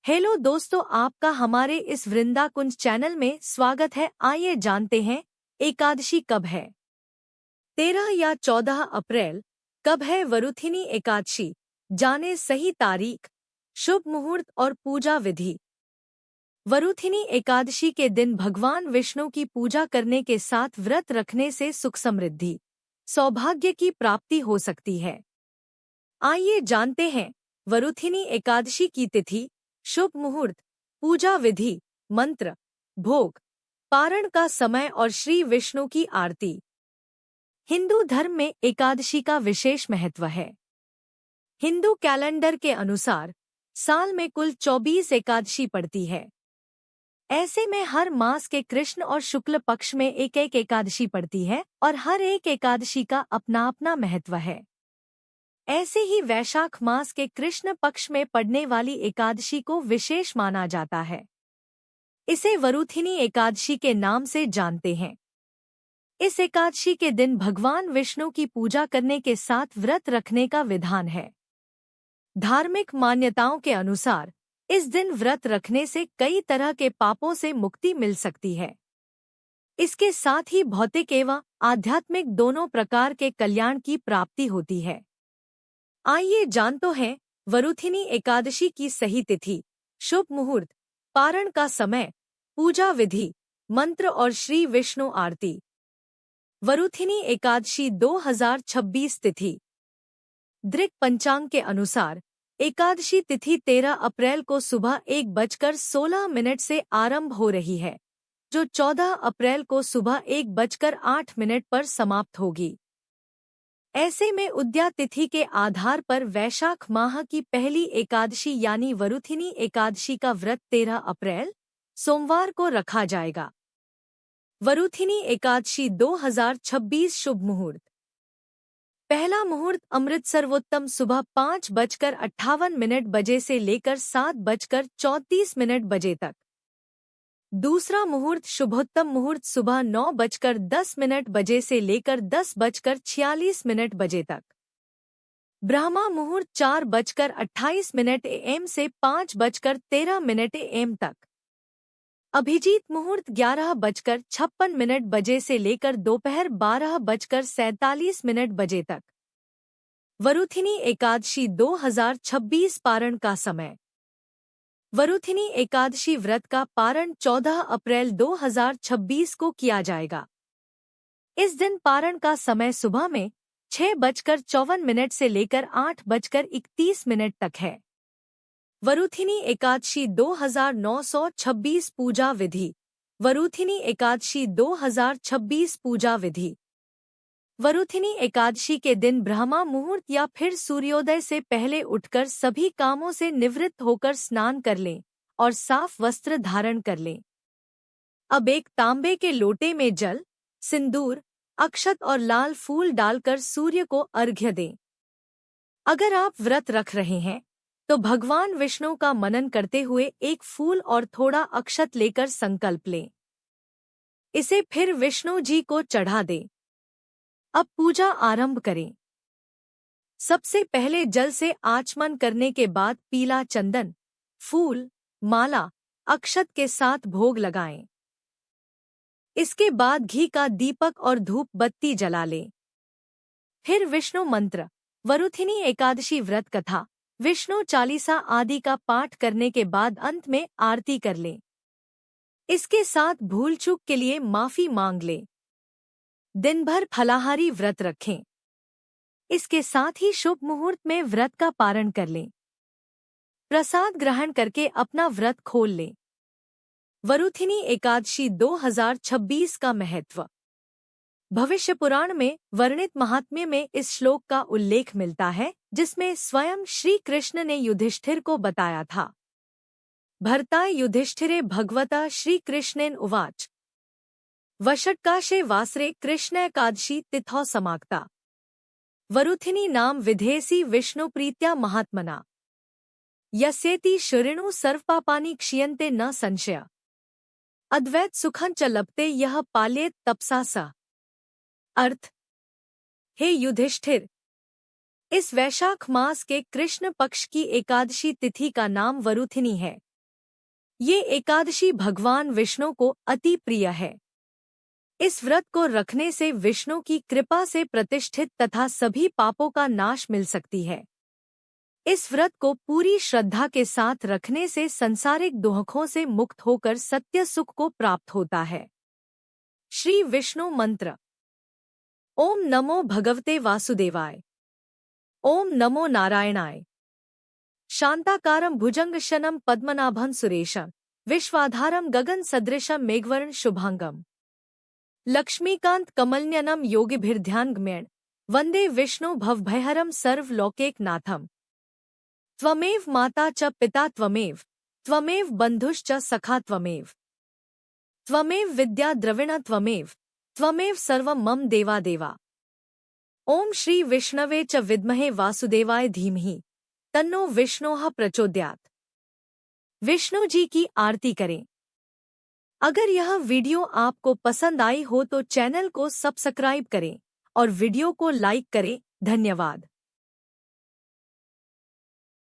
Hello दोस्तों, आपका हमारे इस वृंदा कुंज चैनल में स्वागत है। आइए जानते हैं एकादशी कब है। 13 या 14 अप्रैल। कब है वरुथिनी एकादशी? जाने सही तारीख, शुभ मुहूर्त और पूजा विधि। वरुथिनी एकादशी के दिन भगवान विष्णु की पूजा करने के साथ व्रत रखने से सुख समृद्धि, सौभाग्य की प्राप्ति हो सकती है। आइए जानते हैं वरुथिनी एकादशी की तिथि, शुभ मुहूर्त, पूजा विधि, मंत्र, भोग, पारण का समय और श्री विष्णु की आरती। हिंदू धर्म में एकादशी का विशेष महत्व है। हिंदू कैलेंडर के अनुसार साल में कुल 24 एकादशी पड़ती है। ऐसे में हर मास के कृष्ण और शुक्ल पक्ष में एक एक एकादशी पड़ती है और हर एक एकादशी का अपना अपना महत्व है। ऐसे ही वैशाख मास के कृष्ण पक्ष में पड़ने वाली एकादशी को विशेष माना जाता है। इसे वरुथिनी एकादशी के नाम से जानते हैं। इस एकादशी के दिन भगवान विष्णु की पूजा करने के साथ व्रत रखने का विधान है। धार्मिक मान्यताओं के अनुसार इस दिन व्रत रखने से कई तरह के पापों से मुक्ति मिल सकती है। इसके साथ ही भौतिक एवं आध्यात्मिक दोनों प्रकार के कल्याण की प्राप्ति होती है। आइए जानते हैं वरुथिनी एकादशी की सही तिथि, शुभ मुहूर्त, पारण का समय, पूजा विधि, मंत्र और श्री विष्णु आरती। वरुथिनी एकादशी 2026 तिथि। दृक पंचांग के अनुसार एकादशी तिथि 13 अप्रैल को सुबह 1:16 से आरंभ हो रही है, जो 14 अप्रैल को सुबह 1:08 पर समाप्त होगी। ऐसे में उदया तिथि के आधार पर वैशाख माह की पहली एकादशी यानी वरुथिनी एकादशी का व्रत 13 अप्रैल सोमवार को रखा जाएगा। वरुथिनी एकादशी 2026 शुभ मुहूर्त। पहला मुहूर्त अमृत सर्वोत्तम सुबह 5:58 बजे से लेकर 7:34 बजे तक। दूसरा मुहूर्त शुभोत्तम मुहूर्त सुबह 9:10 बजे से लेकर 10:46 बजे तक। ब्रह्मा मुहूर्त 4:28 AM से 5:13 AM तक। अभिजीत मुहूर्त 11:56 बजे से लेकर दोपहर 12:47 बजे तक। वरुथिनी एकादशी 2026 पारण का समय। वरुथिनी एकादशी व्रत का पारण 14 अप्रैल 2026 को किया जाएगा। इस दिन पारण का समय सुबह में 6:54 से लेकर 8:31 तक है। वरुथिनी एकादशी 2926 पूजा विधि। वरुथिनी एकादशी 2026 पूजा विधि। वरुथिनी एकादशी के दिन ब्रह्मा मुहूर्त या फिर सूर्योदय से पहले उठकर सभी कामों से निवृत्त होकर स्नान कर लें और साफ वस्त्र धारण कर लें। अब एक तांबे के लोटे में जल, सिंदूर, अक्षत और लाल फूल डालकर सूर्य को अर्घ्य दें। अगर आप व्रत रख रहे हैं तो भगवान विष्णु का मनन करते हुए एक फूल और थोड़ा अक्षत लेकर संकल्प लें। इसे फिर विष्णु जी को चढ़ा दें। अब पूजा आरंभ करें। सबसे पहले जल से आचमन करने के बाद पीला चंदन, फूल, माला, अक्षत के साथ भोग लगाएं। इसके बाद घी का दीपक और धूप बत्ती जला लें। फिर विष्णु मंत्र, वरुथिनी एकादशी व्रत कथा, विष्णु चालीसा आदि का पाठ करने के बाद अंत में आरती कर लें। इसके साथ भूल चूक के लिए माफी मांग लें। दिन भर फलाहारी व्रत रखें। इसके साथ ही शुभ मुहूर्त में व्रत का पारण कर लें। प्रसाद ग्रहण करके अपना व्रत खोल लें। वरुथिनी एकादशी 2026 का महत्व। भविष्य पुराण में वर्णित महात्म्य में इस श्लोक का उल्लेख मिलता है, जिसमें स्वयं श्री कृष्ण ने युधिष्ठिर को बताया था। भर्ताय युधिष्ठिरे भगवता श्री कृष्णेन उवाच वषट्काशे वासरे कृष्णैकादशी तिथौ समागता वरुथिनी नाम विधेयसी विष्णु प्रीत्या महात्मना यस्येति शृणु सर्वपापानि क्षीयन्ते न संशय अद्वैत सुखं च लभते यह पाल्येत तपसा स। अर्थ, हे युधिष्ठिर, इस वैशाख मास के कृष्ण पक्ष की एकादशी तिथि का नाम वरुथिनी है। ये एकादशी भगवान विष्णु को अति प्रिय है। इस व्रत को रखने से विष्णु की कृपा से प्रतिष्ठित तथा सभी पापों का नाश मिल सकती है। इस व्रत को पूरी श्रद्धा के साथ रखने से सांसारिक दुखों से मुक्त होकर सत्य सुख को प्राप्त होता है। श्री विष्णु मंत्र। ओम नमो भगवते वासुदेवाय। ओम नमो नारायणाय। शांताकारं भुजंगशयनं पद्मनाभं सुरेशं विश्वाधारं गगन सदृशं मेघवर्ण शुभांगम लक्ष्मीकांत कमलनयनं योगिभिर्ध्यानगम्यं वंदे विष्णु भवभयहरं सर्वलोकैकनाथम्। त्वमेव माता च पिता त्वमेव बंधुश्च सखा त्वमेव विद्या द्रविण त्वमेव सर्वं मम देवा। ओम श्री विष्णवे च विद्महे वासुदेवाय धीमहि तन्नो विष्णोः प्रचोदयात्। विष्णु जी की आरती करें। अगर यह वीडियो आपको पसंद आई हो तो चैनल को सब्सक्राइब करें और वीडियो को लाइक करें। धन्यवाद।